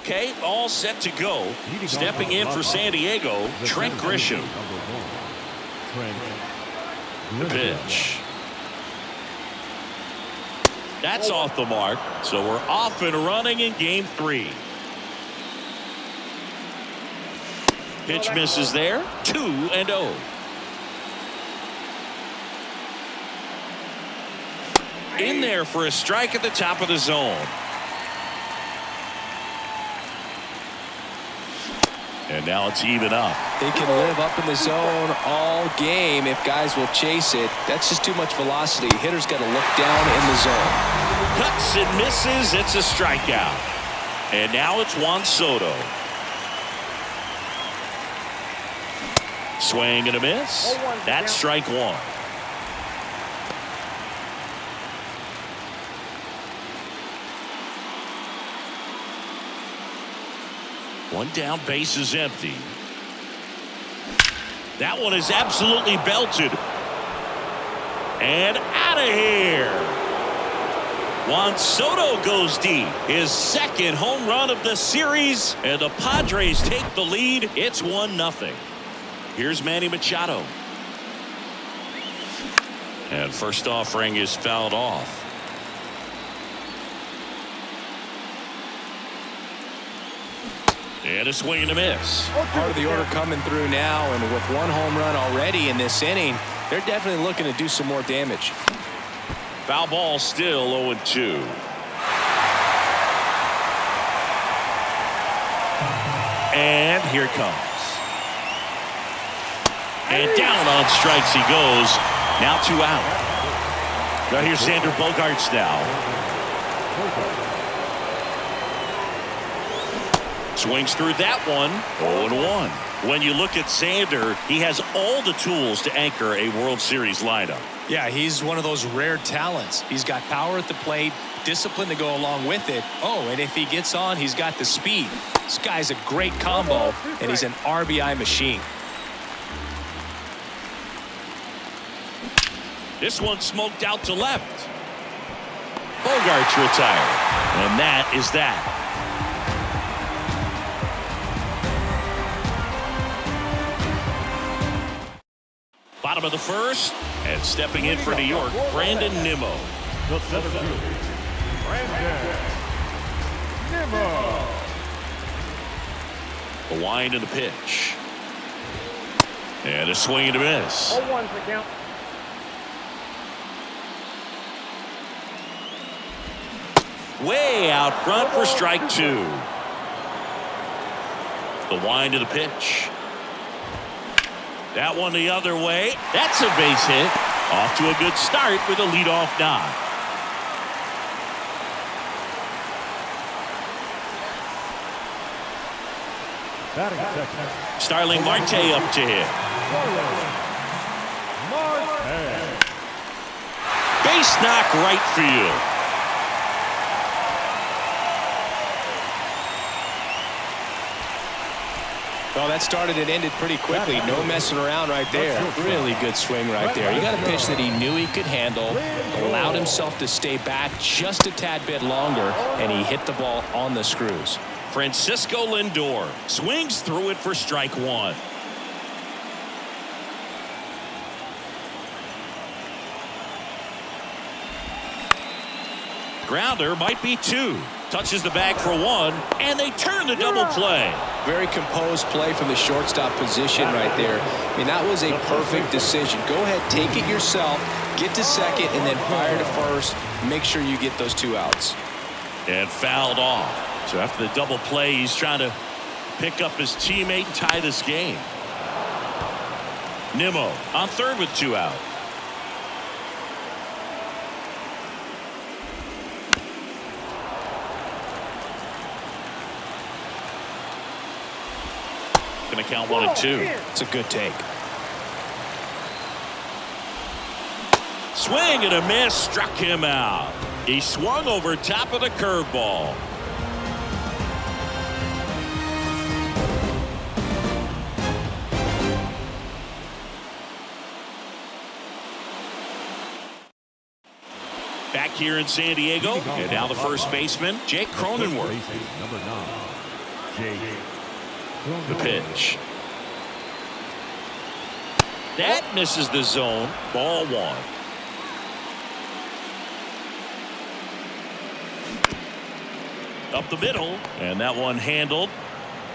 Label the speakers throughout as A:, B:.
A: Okay, all set to go. Stepping in for San Diego, Trent Grisham. The pitch. That's off the mark, so we're off and running in game 3. Pitch misses there, 2-0. In there for a strike at the top of the zone. And now it's even up.
B: They can live up in the zone all game if guys will chase it. That's just too much velocity. Hitter's got to look down in the zone.
A: Cuts and misses. It's a strikeout. And now it's Juan Soto. Swing and a miss. That's strike 1. One down, base is empty. That one is absolutely belted. And out of here. Juan Soto goes deep. His second home run of the series. And the Padres take the lead. It's 1-0. Here's Manny Machado. And first offering is fouled off. And a swing and a miss.
B: Part of the order coming through now, and with one home run already in this inning, they're definitely looking to do some more damage.
A: Foul ball, still 0-2. And here it comes. And down on strikes he goes. Now 2 out. Now here's Xander Bogaerts now. Swings through that one. 0-1. When you look at Xander, he has all the tools to anchor a World Series lineup.
B: Yeah, he's one of those rare talents. He's got power at the plate, discipline to go along with it. Oh, and if he gets on, he's got the speed. This guy's a great combo, and he's an RBI machine.
A: This one smoked out to left. Bogaerts retired. And that is that. Bottom of the first, and stepping in for New York, Brandon Nimmo. The wind and the pitch. And a swing and a miss.
C: 0-1 for count.
A: Way out front for strike 2. The wind of the pitch. That one the other way. That's a base hit. Off to a good start with a leadoff knock. Starling Marte up to hit. Base knock right field.
B: Well, that started and ended pretty quickly. No messing around right there. Really good swing right there. You got a pitch that he knew he could handle, allowed himself to stay back just a tad bit longer, and he hit the ball on the screws.
A: Francisco Lindor swings through it for strike 1. Grounder might be 2. Touches the bag for 1, and they turn the double play.
B: Very composed play from the shortstop position right there. I mean, that was a perfect decision. Go ahead, take it yourself, get to second, and then fire to first. Make sure you get those 2 outs.
A: And fouled off. So after the double play, he's trying to pick up his teammate and tie this game. Nimmo on third with 2 out. Going to count 1 and 2.
B: It's a good take.
A: Swing and a miss, struck him out. He swung over top of the curveball. Back here in San Diego, and now the first baseman, Jake Cronenworth. The pitch. That misses the zone. Ball one. Up the middle, and that one handled.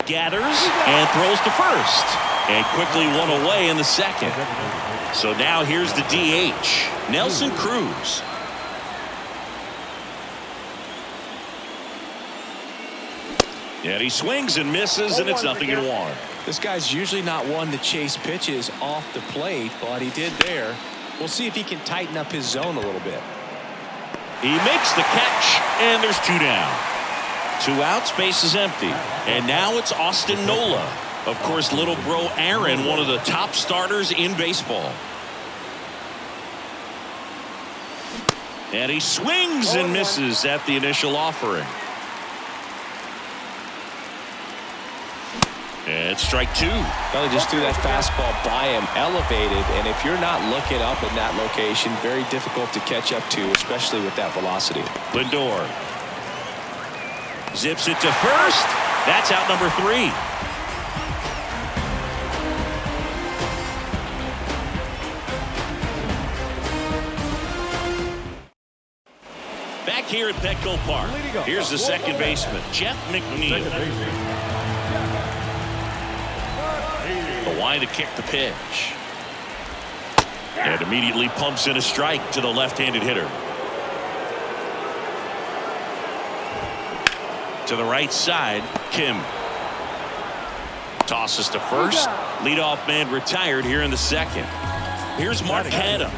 A: Gathers and throws to first, and quickly one away in the second. So now here's the DH, Nelson Cruz. And he swings and misses, and it's 0-1.
B: This guy's usually not one to chase pitches off the plate, but he did there. We'll see if he can tighten up his zone a little bit.
A: He makes the catch, and there's 2 down. 2 outs, base is empty. And now it's Austin Nola. Of course, little bro Aaron, one of the top starters in baseball. And he swings and misses at the initial offering. And strike 2.
B: Well, he just threw that fastball by him, elevated, and if you're not looking up in that location, very difficult to catch up to, especially with that velocity.
A: Lindor zips it to first. That's out number 3. Back here at Petco Park, here's the second baseman, Jeff McNeil. The line to kick the pitch. And immediately pumps in a strike to the left-handed hitter. To the right side, Kim. Tosses to first. Leadoff man retired here in the second. Here's Mark Canha.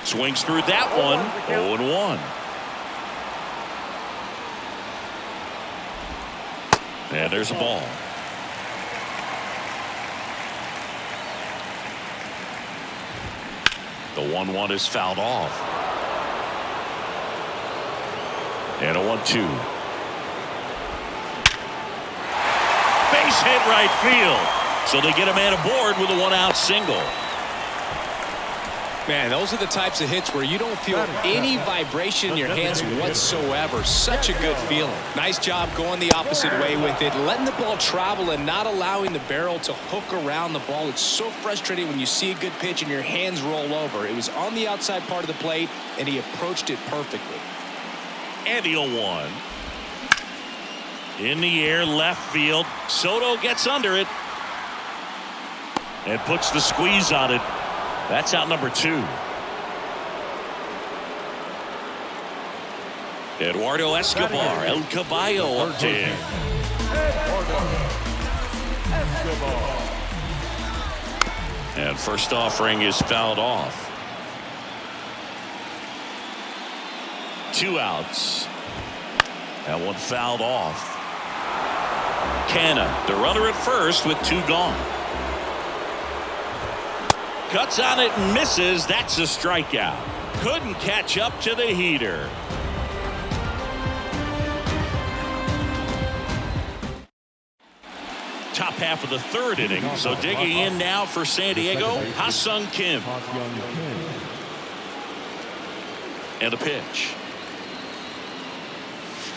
A: Swings through that one. 0-1. And there's a ball. The 1-1 is fouled off. And a 1-2. Base hit right field. So they get a man aboard with a 1-out single.
B: Man, those are the types of hits where you don't feel any vibration in your hands whatsoever. Such a good feeling. Nice job going the opposite way with it, letting the ball travel and not allowing the barrel to hook around the ball. It's so frustrating when you see a good pitch and your hands roll over. It was on the outside part of the plate, and he approached it perfectly.
A: And the 0-1. In the air, left field. Soto gets under it and puts the squeeze on it. That's out number 2. Eduardo Escobar, El Caballo up there. And first offering is fouled off. 2 outs. That one fouled off. Canha, the runner at first with 2 gone. Cuts on it and misses. That's a strikeout. Couldn't catch up to the heater. Top half of the 3rd inning. So digging in now for San Diego, Ha-Sung Kim. And the pitch.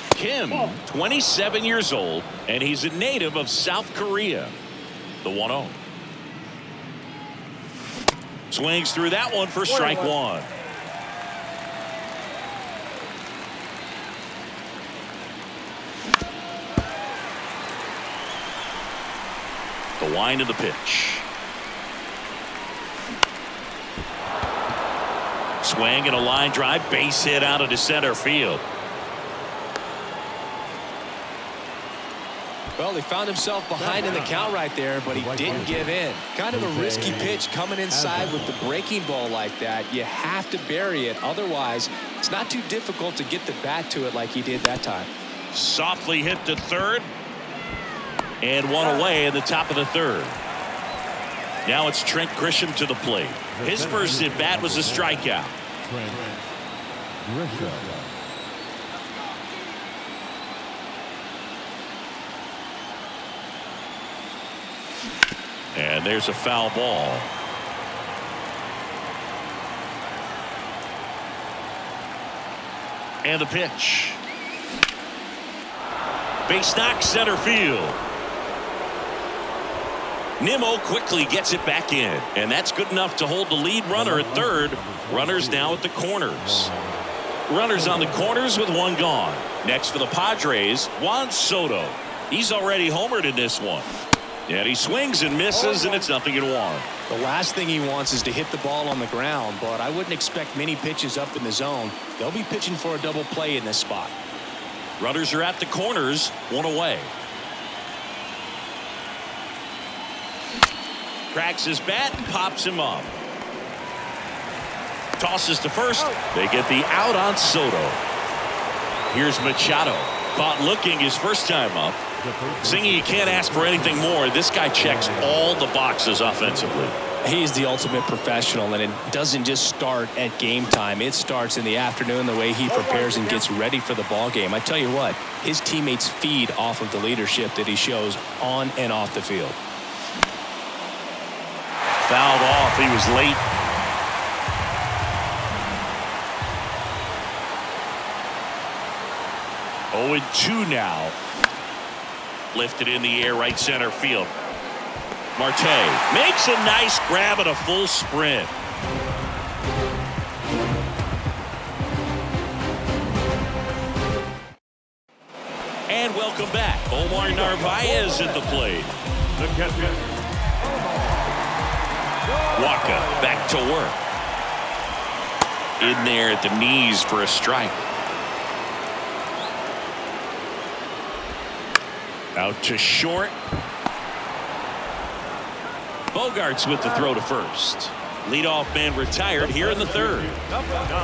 A: Kim, 27 years old, and he's a native of South Korea. The 1-0. Swings through that one for strike 1. The wind of the pitch. Swing and a line drive, base hit out into center field.
B: Well, he found himself behind in the count right there, but he didn't give in. Kind of a risky pitch coming inside with the breaking ball like that. You have to bury it. Otherwise, it's not too difficult to get the bat to it like he did that time.
A: Softly hit to third. And one away in the top of the 3rd. Now it's Trent Grisham to the plate. His first at bat was a strikeout. And there's a foul ball. And the pitch. Base knock center field. Nimmo quickly gets it back in, and that's good enough to hold the lead runner at third. Runners now at the corners. Runners on the corners with one gone. Next for the Padres, Juan Soto. He's already homered in this one. And he swings and misses, and it's 0-1.
B: The last thing he wants is to hit the ball on the ground, but I wouldn't expect many pitches up in the zone. They'll be pitching for a double play in this spot.
A: Runners are at the corners, one away. Cracks his bat and pops him up. Tosses to first. They get the out on Soto. Here's Machado. Caught looking his first time up. Singing, you can't ask for anything more. This guy checks all the boxes offensively.
B: He's the ultimate professional, and it doesn't just start at game time. It starts in the afternoon, the way he prepares and gets ready for the ball game. I tell you what, his teammates feed off of the leadership that he shows on and off the field.
A: Fouled off. He was late. Oh, 2 now. Lifted in the air, right center field. Marte makes a nice grab and a full sprint. And welcome back. Omar Narvaez at the plate. Waka back to work. In there at the knees for a strike. Out to short. Bogarts with the throw to first. Leadoff man retired here in the third.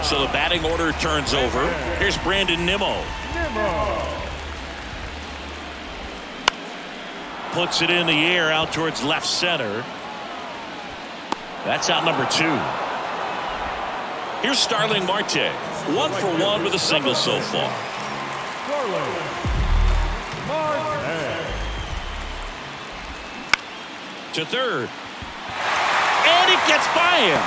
A: So the batting order turns over. Here's Brandon Nimmo. Puts it in the air out towards left center. That's out number 2. Here's Starling Marte. 1 for 1 with a single so far. To third. And it gets by him.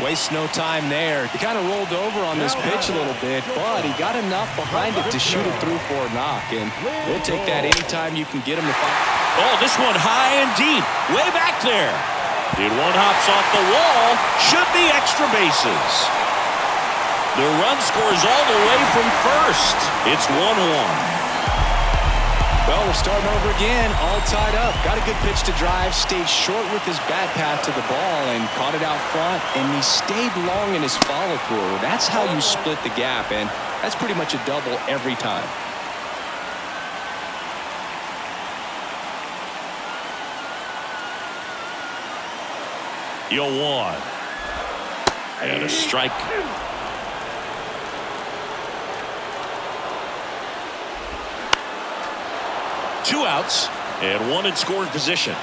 B: Wastes no time there. He kind of rolled over on this pitch a little bit, but he got enough behind it to shoot it through for a knock. And we'll take that anytime you can get him to fight.
A: Oh, this one high and deep. Way back there. And one hops off the wall. Should be extra bases. The run scores all the way from first. It's 1-1.
B: Well, we're starting over again, all tied up. Got a good pitch to drive, stayed short with his bat path to the ball and caught it out front, and he stayed long in his follow-through. That's how you split the gap, and that's pretty much a double every time.
A: Yo, 1. And a strike. Two outs and 1 in scoring position.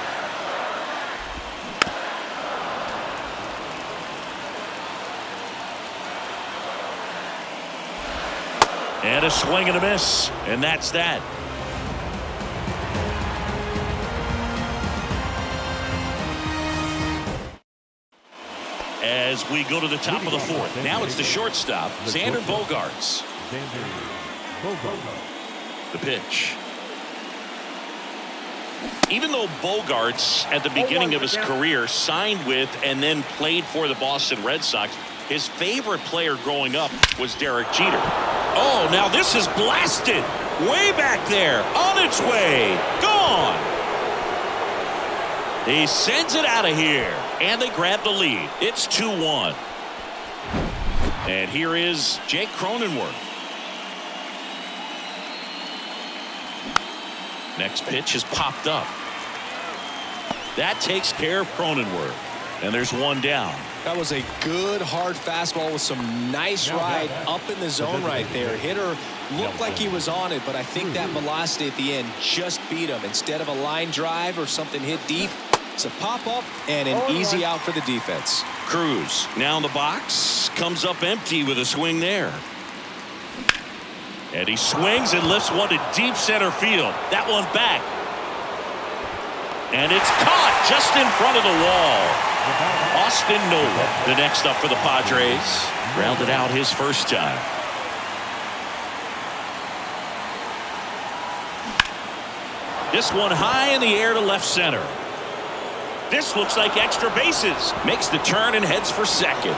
A: And a swing and a miss, and that's that. As we go to the top of the 4th, now it's the shortstop, Xander Bogaerts. The pitch. Even though Bogaerts at the beginning of his career signed with and then played for the Boston Red Sox, his favorite player growing up was Derek Jeter. Oh, now this is blasted way back there, on its way, gone. He sends it out of here, and they grab the lead. It's 2-1. And here is Jake Cronenworth. Next pitch is popped up. That takes care of Cronenworth. And there's 1 down.
B: That was a good hard fastball with some nice ride up in the zone right there. Hitter looked like he was on it, but I think that velocity at the end just beat him. Instead of a line drive or something hit deep, it's a pop-up and an easy out for the defense.
A: Cruz now in the box, comes up empty with a swing there. And he swings and lifts one to deep center field. That one back. And it's caught just in front of the wall. Austin Nola, the next up for the Padres. Grounded out his first time. This one high in the air to left center. This looks like extra bases. Makes the turn and heads for second.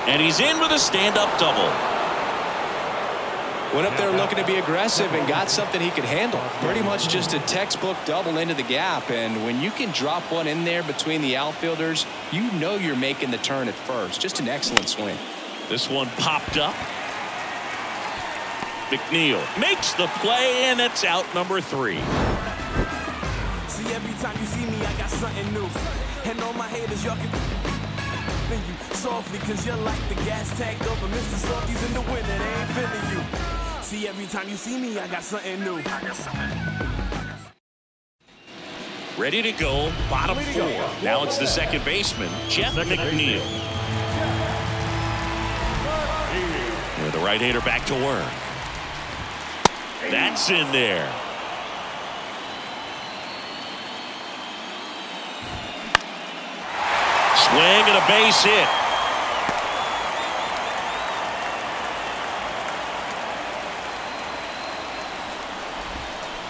A: And he's in with a stand-up double.
B: Went up there looking to be aggressive and got something he could handle. Pretty much just a textbook double into the gap. And when you can drop one in there between the outfielders, you know you're making the turn at first. Just an excellent swing.
A: This one popped up. McNeil makes the play, and it's out number 3.
C: See, every time you see me, I got something new. And all my haters, y'all can you softly, cause you're like the gas tank over Mr. Softies in the winter. They ain't feeling you. See, every time you see me, I got something new.
A: Ready to go, bottom 4. Now it's the second baseman, Jeff McNeil. With the right-hander back to work. That's in there. Swing and a base hit.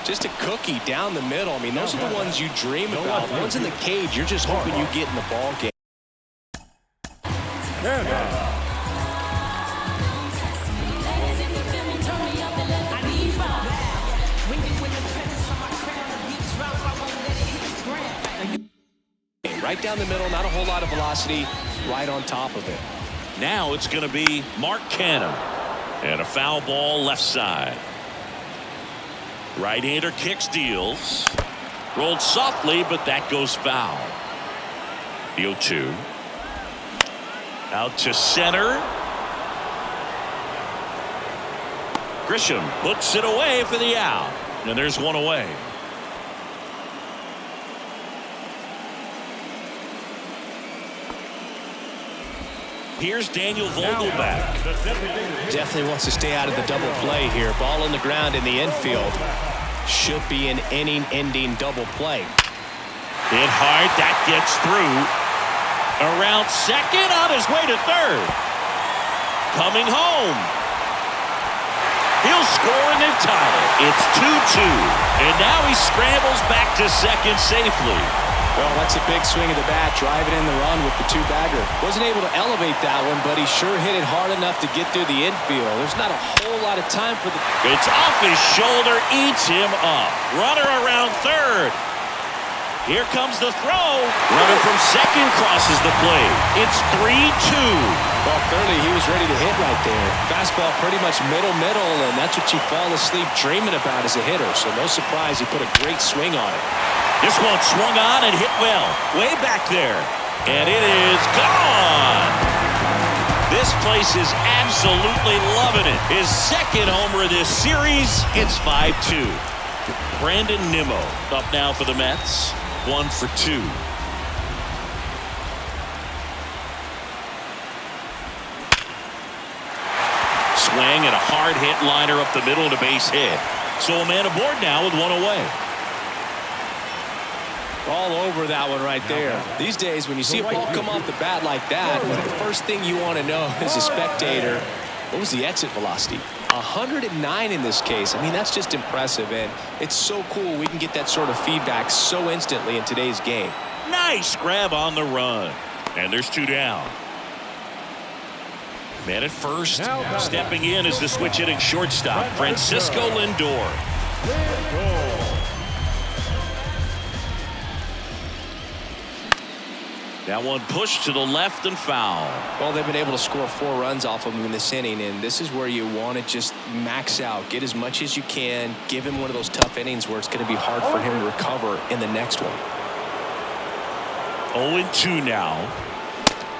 B: Just a cookie down the middle. I mean, those are the ones you dream about. The ones in the cage, you're just hoping you get in the ball game. Right down the middle, not a whole lot of velocity, right on top of it.
A: Now it's going to be Mark Canha. And a foul ball left side. Right-hander kicks, deals. Rolled softly, but that goes foul. The 0-2. Out to center. Grisham puts it away for the out. And there's one away. Here's Daniel Vogelback.
B: Definitely wants to stay out of the double play here. Ball on the ground in the infield. Should be an inning-ending double play.
A: Hit hard. That gets through. Around second, on his way to third. Coming home. He'll score and then tie it. It's 2-2. And now he scrambles back to second safely.
B: Well, that's a big swing of the bat, driving in the run with the 2-bagger. Wasn't able to elevate that one, but he sure hit it hard enough to get through the infield. There's not a whole lot of time for the...
A: It's off his shoulder, eats him up. Runner around third. Here comes the throw. Runner from second crosses the plate. It's 3-2.
B: Well, clearly he was ready to hit right there. Fastball pretty much middle, and that's what you fall asleep dreaming about as a hitter. So no surprise he put a great swing on it.
A: This one swung on and hit well. Way back there. And it is gone. This place is absolutely loving it. His second homer of this series. It's 5-2. Brandon Nimmo up now for the Mets. 1 for 2. Swing and a hard hit liner up the middle and a base hit. So a man aboard now with one away.
B: All over that one right there. These days, when you see a ball come off the bat like that, the first thing you want to know as a spectator, what was the exit velocity? 109 in this case. I mean, that's just impressive, and it's so cool we can get that sort of feedback so instantly in today's game.
A: Nice grab on the run. And there's 2 down. Man at first. Stepping in is the switch hitting shortstop, Francisco Lindor. That one pushed to the left and foul.
B: Well, they've been able to score 4 runs off of him in this inning, and this is where you want to just max out, get as much as you can, give him one of those tough innings where it's going to be hard for him to recover in the next one.
A: 0-2 now.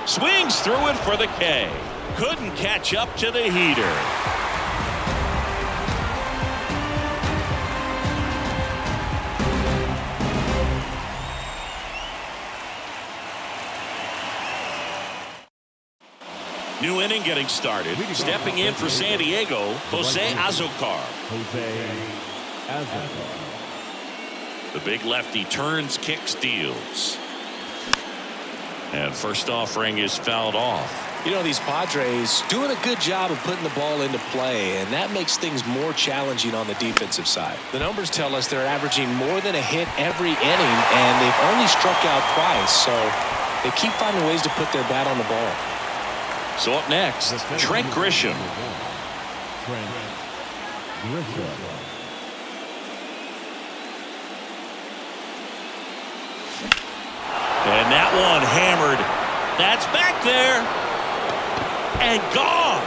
A: Swings through it for the K. Couldn't catch up to the heater. New inning getting started. Stepping in for San Diego, Jose Azocar. The big lefty turns, kicks, deals. And first offering is fouled off.
B: You know, these Padres doing a good job of putting the ball into play, and that makes things more challenging on the defensive side. The numbers tell us they're averaging more than a hit every inning, and they've only struck out twice, so they keep finding ways to put their bat on the ball.
A: So up next, Trent Grisham. And that one hammered. That's back there. And gone.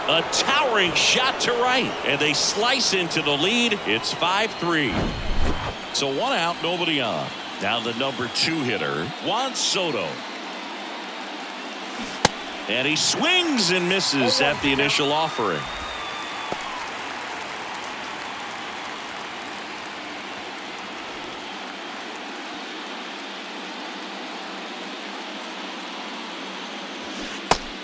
A: A towering shot to right. And they slice into the lead. It's 5-3. So one out, nobody on. Now the number 2 hitter, Juan Soto. And he swings and misses at the initial offering.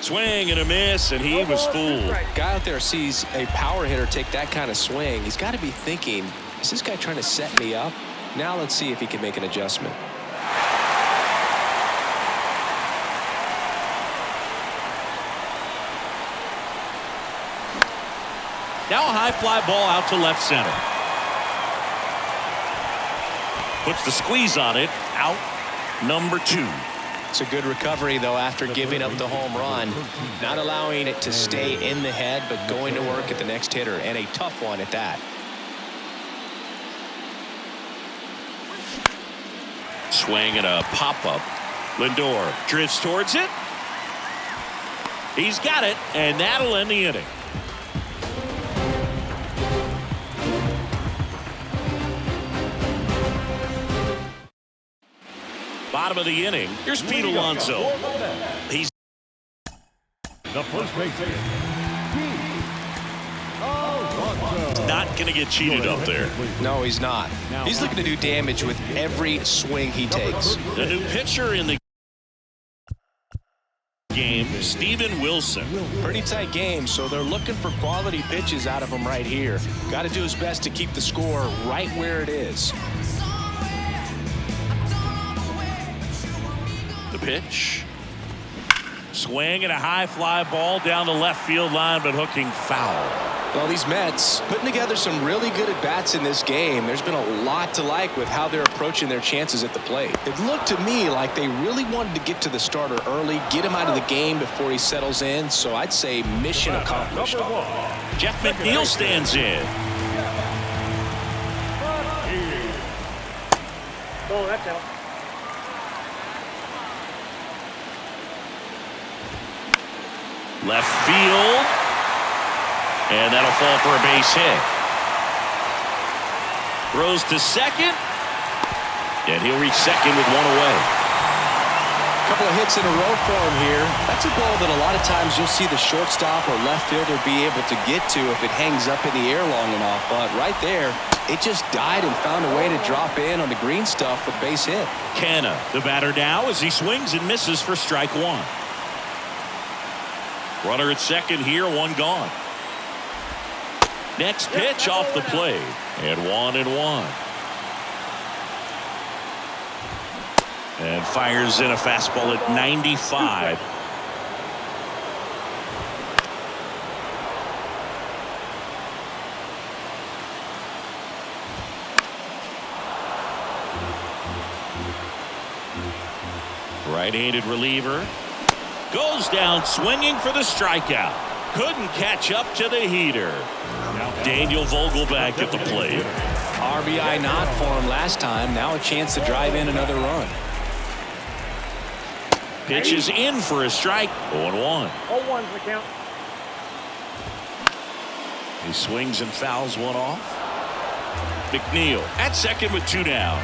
A: Swing and a miss, and he was fooled.
B: Guy out there sees a power hitter take that kind of swing. He's got to be thinking, is this guy trying to set me up? Now let's see if he can make an adjustment.
A: Now a high fly ball out to left center. Puts the squeeze on it. Out number 2.
B: It's a good recovery, though, after giving up the home run. Not allowing it to stay in the head, but going to work at the next hitter, and a tough one at that.
A: Swing and a pop-up. Lindor drifts towards it. He's got it, and that'll end the inning. Bottom of the inning. Here's Pete Alonso. He's
D: the first baseman.
A: not going to get cheated up there.
B: No, he's not. He's looking to do damage with every swing he takes.
A: The new pitcher in the game, Steven Wilson.
B: Pretty tight game, so they're looking for quality pitches out of him right here. Got to do his best to keep the score right where it is.
A: The pitch. Swing and a high fly ball down the left field line, but hooking foul.
B: Well, these Mets putting together some really good at-bats in this game. There's been a lot to like with how they're approaching their chances at the plate. It looked to me like they really wanted to get to the starter early, get him out of the game before he settles in, so I'd say mission accomplished.
A: Jeff McNeil stands in.
D: Oh, that's out.
A: Left field. And that'll fall for a base hit. Throws to second. And he'll reach second with one away.
B: Couple of hits in a row for him here. That's a ball that a lot of times you'll see the shortstop or left fielder be able to get to if it hangs up in the air long enough. But right there, it just died and found a way to drop in on the green stuff for the base hit.
A: Canna, the batter now, as he swings and misses for strike one. Runner at second here, one gone. Next pitch off the plate, and 1-1. And fires in a fastball at 95. Right-handed reliever goes down swinging for the strikeout. Couldn't catch up to the heater. Daniel Vogelback at the plate.
B: RBI not for him last time. Now a chance to drive in another run.
A: Pitch is in for a strike. 0-1.
D: 0-1's the count.
A: He swings and fouls one off. McNeil at second with two down.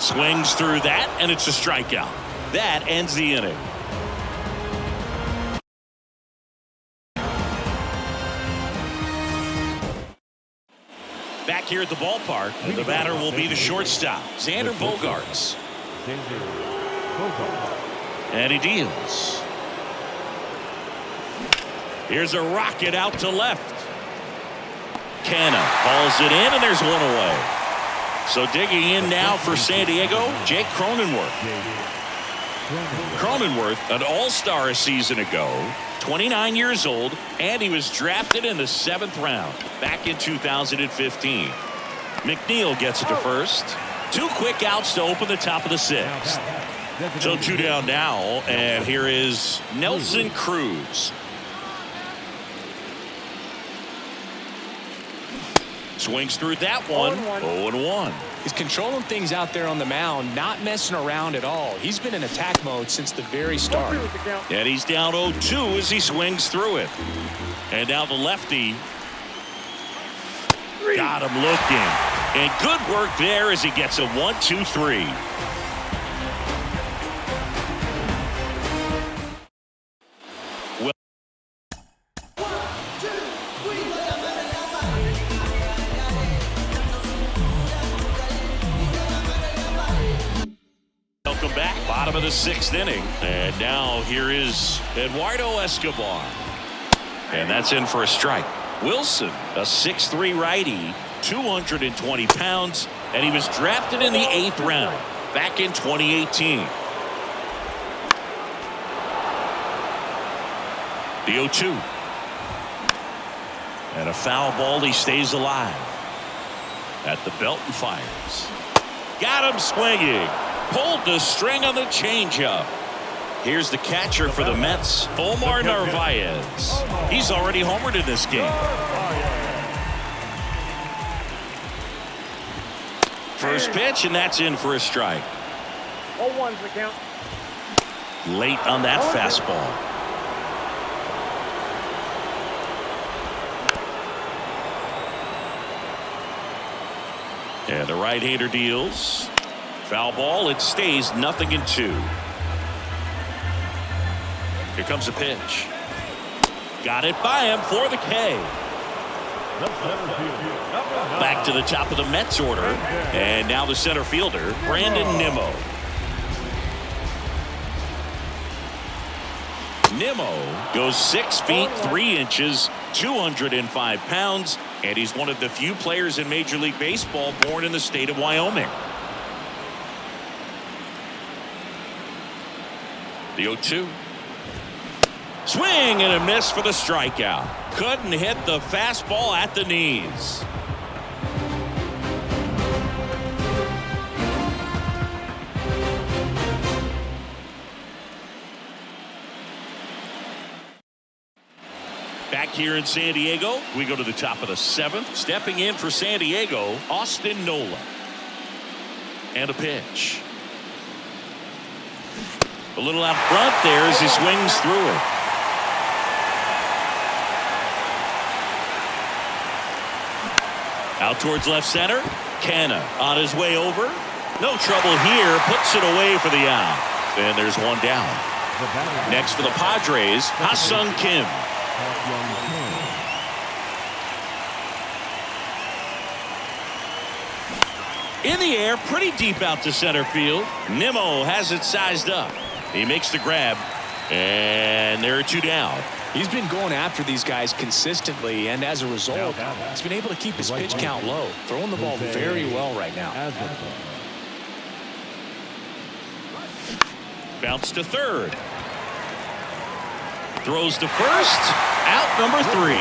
A: Swings through that, and it's a strikeout. That ends the inning. Back here at the ballpark, and the batter will be the shortstop, Xander Bogaerts. And he deals. Here's a rocket out to left. Canna hauls it in, and there's one away. So digging in now for San Diego, Jake Cronenworth. Cronenworth, an all-star a season ago, 29 years old, and he was drafted in the 7th round back in 2015. McNeil gets it to first. 2 quick outs to open the top of the 6th. So 2 down now, and here is Nelson Cruz. Swings through that one. 0-1.
B: He's controlling things out there on the mound, not messing around at all. He's been in attack mode since the very start.
A: And he's down 0-2 as he swings through it. And now the lefty. Got him looking. And good work there as he gets a 1-2-3. Welcome back. Bottom of the 6th inning. And now here is Eduardo Escobar. And that's in for a strike. Wilson, a 6'3" righty, 220 pounds, and he was drafted in the 8th round back in 2018. The 0-2. And a foul ball. He stays alive. At the belt and fires. Got him swinging. Pulled the string on the changeup. Here's the catcher for the Mets, Omar Narvaez. He's already homered in this game. First pitch, and that's in for a strike.
D: 0-1's the count.
A: Late on that fastball. And the right-hander deals. Foul ball. It stays 0-2. Here comes a pitch. Got it by him for the K. Back to the top of the Mets order. And now the center fielder, Brandon Nimmo. Nimmo goes 6 feet 3 inches, 205 pounds, and he's one of the few players in Major League Baseball born in the state of Wyoming. The 0-2. Swing and a miss for the strikeout. Couldn't hit the fastball at the knees. Back here in San Diego, we go to the top of the 7th. Stepping in for San Diego, Austin Nola. And a pitch. A little out front there as he swings through it. Out towards left center. Canna on his way over. No trouble here. Puts it away for the out. And there's one down. Next for the Padres, Ha-Sung Kim. In the air, pretty deep out to center field. Nimmo has it sized up. He makes the grab. And there are 2 down.
B: He's been going after these guys consistently, and as a result, he's been able to keep his pitch count low, throwing the ball very well right now.
A: Bounce to third. Throws to first. Out number 3.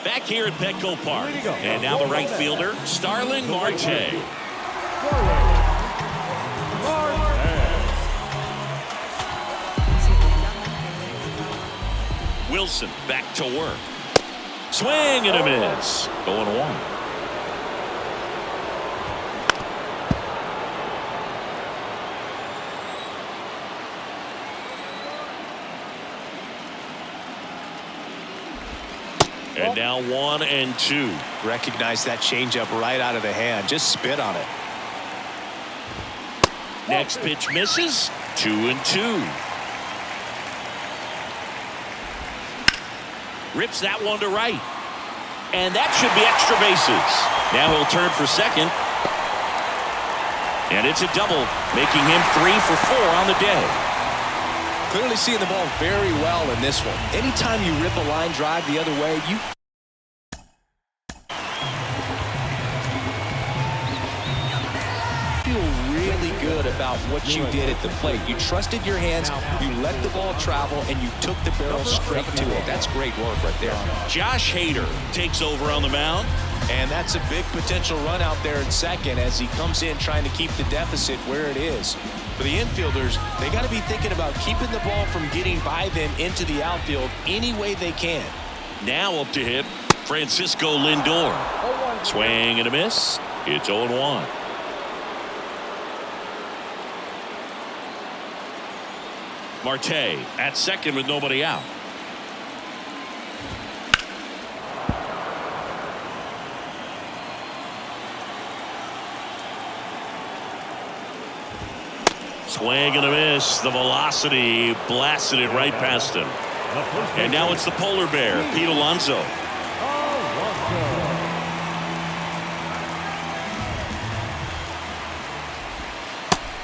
A: Back here at Petco Park. And now the right fielder, Starling Marte. Wilson back to work. Swing and a miss. 0-1. And now 1-2.
B: Recognize that changeup right out of the hand. Just spit on it.
A: Next pitch misses. 2-2. Rips that one to right. And that should be extra bases. Now he'll turn for second. And it's a double, making him 3 for 4 on the day.
B: Clearly seeing the ball very well in this one. Anytime you rip a line drive the other way, you feel really good about what you did at the plate. You trusted your hands, you let the ball travel, and you took the barrel straight to it. That's great work right there.
A: Josh Hader takes over on the mound.
B: And that's a big potential run out there in second as he comes in trying to keep the deficit where it is. For the infielders, they got to be thinking about keeping the ball from getting by them into the outfield any way they can.
A: Now up to hit, Francisco Lindor. Swing and a miss. It's 0-1. Marte at second with nobody out. Swing and a miss. The velocity blasted it right past him. And now it's the polar bear, Pete Alonso.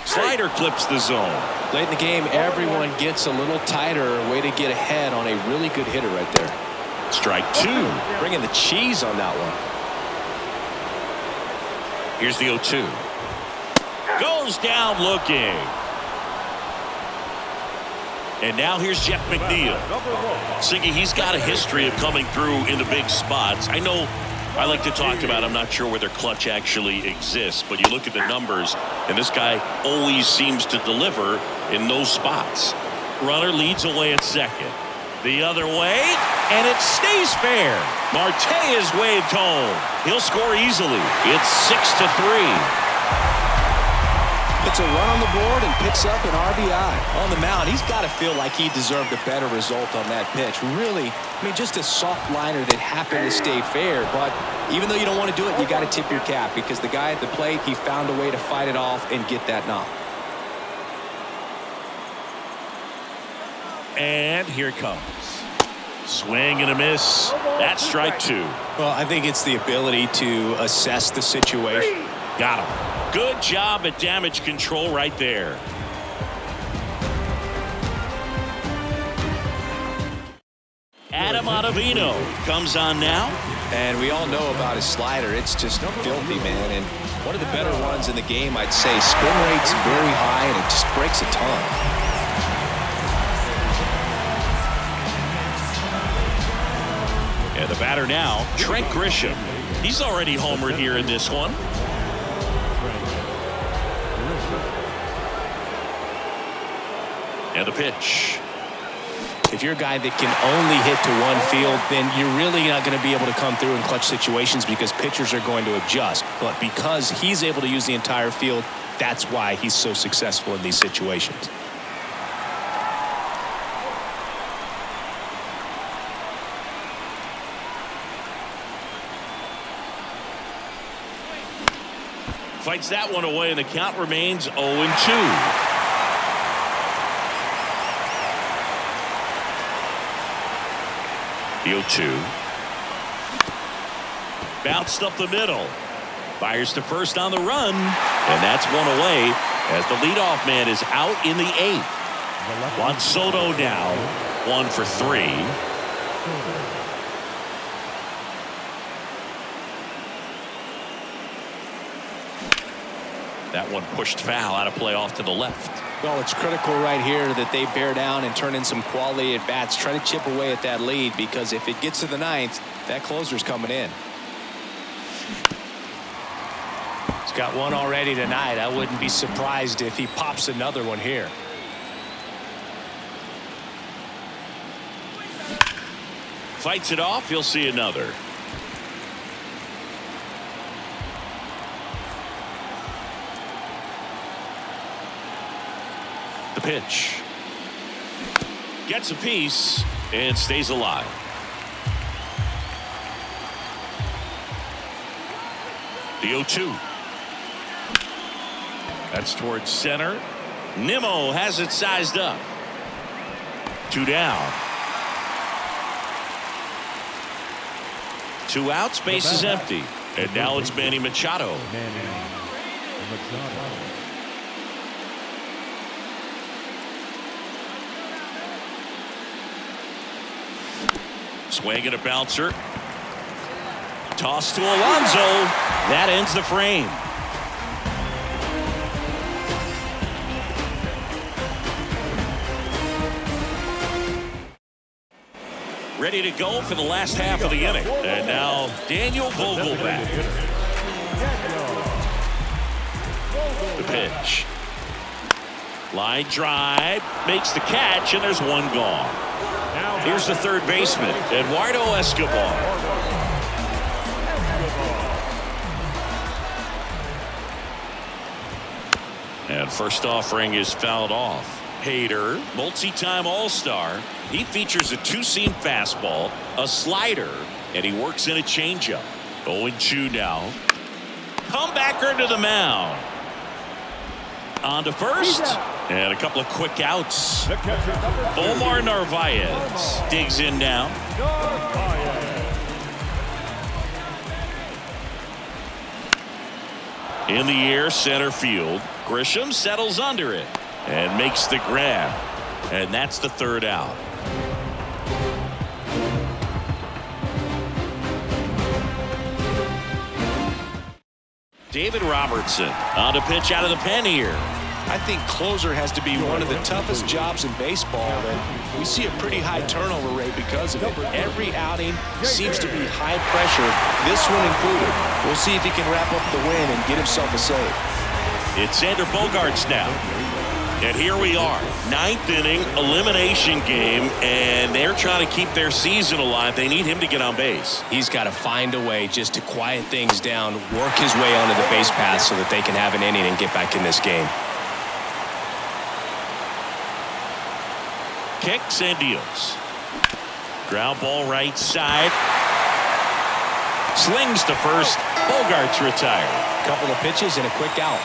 A: Slider clips the zone.
B: Late in the game, everyone gets a little tighter. A way to get ahead on a really good hitter right there.
A: Strike 2.
B: Bringing the cheese on that one.
A: Here's the 0-2. Goes down looking. And now here's Jeff McNeil. Siggy, he's got a history of coming through in the big spots. I know I like to talk about, I'm not sure whether clutch actually exists, but you look at the numbers, and this guy always seems to deliver in those spots. Runner leads away at second. The other way, and it stays fair. Marte is waved home. He'll score easily. It's 6-3.
B: It's a run on the board and picks up an RBI. On the mound, he's got to feel like he deserved a better result on that pitch. Really, I mean, just a soft liner that happened to stay fair. But even though you don't want to do it, you got to tip your cap because the guy at the plate, he found a way to fight it off and get that knock.
A: And here it comes. Swing and a miss. That's strike 2.
B: Well, I think it's the ability to assess the situation.
A: Got him. Good job at damage control right there. Adam Ottavino comes on now.
B: And we all know about his slider. It's just filthy, man. And one of the better ones in the game, I'd say. Spin rate's very high, and it just breaks a ton.
A: And the batter now, Trent Grisham. He's already homered here in this one. And the pitch.
B: If you're a guy that can only hit to one field, then you're really not going to be able to come through in clutch situations because pitchers are going to adjust. But because he's able to use the entire field, that's why he's so successful in these situations.
A: Fights that one away, and the count remains 0-2. The 0-2. Bounced up the middle. Fires to first on the run. And that's one away as the leadoff man is out in the 8th. Juan Soto now 1 for 3. That one pushed foul out of play off to the left.
B: Well, it's critical right here that they bear down and turn in some quality at bats. Try to chip away at that lead because if it gets to the 9th, that closer's coming in. He's got one already tonight. I wouldn't be surprised if he pops another one here.
A: Fights it off. You'll see another. The pitch. Gets a piece and stays alive. The 0-2. That's towards center. Nimmo has it sized up. 2 down. 2 outs, base is empty. And now it's Manny Machado. Swing and a bouncer. Toss to Alonso. That ends the frame. Ready to go for the last half of the inning. And now Daniel Vogelback. The pitch. Line drive. Makes the catch, and there's one gone. Here's the third baseman, Eduardo Escobar. And first offering is fouled off. Hader, multi-time All-Star. He features a two-seam fastball, a slider, and he works in a changeup. 0-2 now. Comebacker to the mound. On to first. And a couple of quick outs. Omar Narvaez digs in now. In the air, center field. Grisham settles under it and makes the grab. And that's the third out. David Robertson on to pitch out of the pen here.
B: I think closer has to be one of the toughest jobs in baseball, and we see a pretty high turnover rate because of it. Every outing seems to be high pressure, this one included. We'll see if he can wrap up the win and get himself a save.
A: It's Xander Bogaerts now. And here we are, ninth inning elimination game, and they're trying to keep their season alive. They need him to get on base.
B: He's got to find a way just to quiet things down, work his way onto the base path so that they can have an inning and get back in this game.
A: Kicks and deals. Ground ball right side. Slings to first. Bogaerts retired.
B: Couple of pitches and a quick out.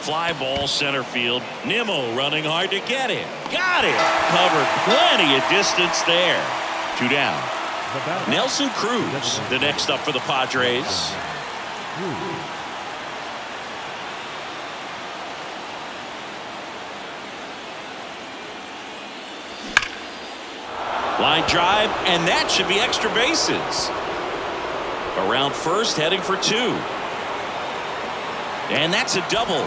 A: Fly ball center field. Nimmo running hard to get it. Got it. Covered plenty of distance there. 2 down. Nelson Cruz, the next up for the Padres. Line drive, and that should be extra bases. Around first, heading for 2. And that's a double.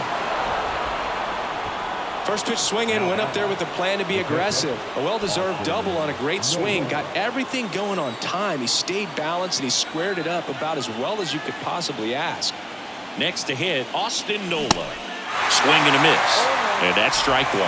B: First pitch swinging, went up there with a plan to be aggressive. A well-deserved double on a great swing. Got everything going on time. He stayed balanced and he squared it up about as well as you could possibly ask.
A: Next to hit, Austin Nola. Swing and a miss. And that's strike 1.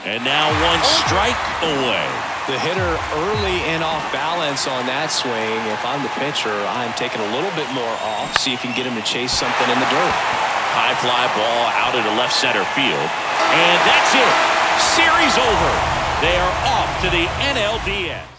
A: And now one strike away.
B: The hitter early and off balance on that swing. If I'm the pitcher, I'm taking a little bit more off. See if you can get him to chase something in the dirt.
A: High fly ball out into left center field. And that's it. Series over. They are off to the NLDS.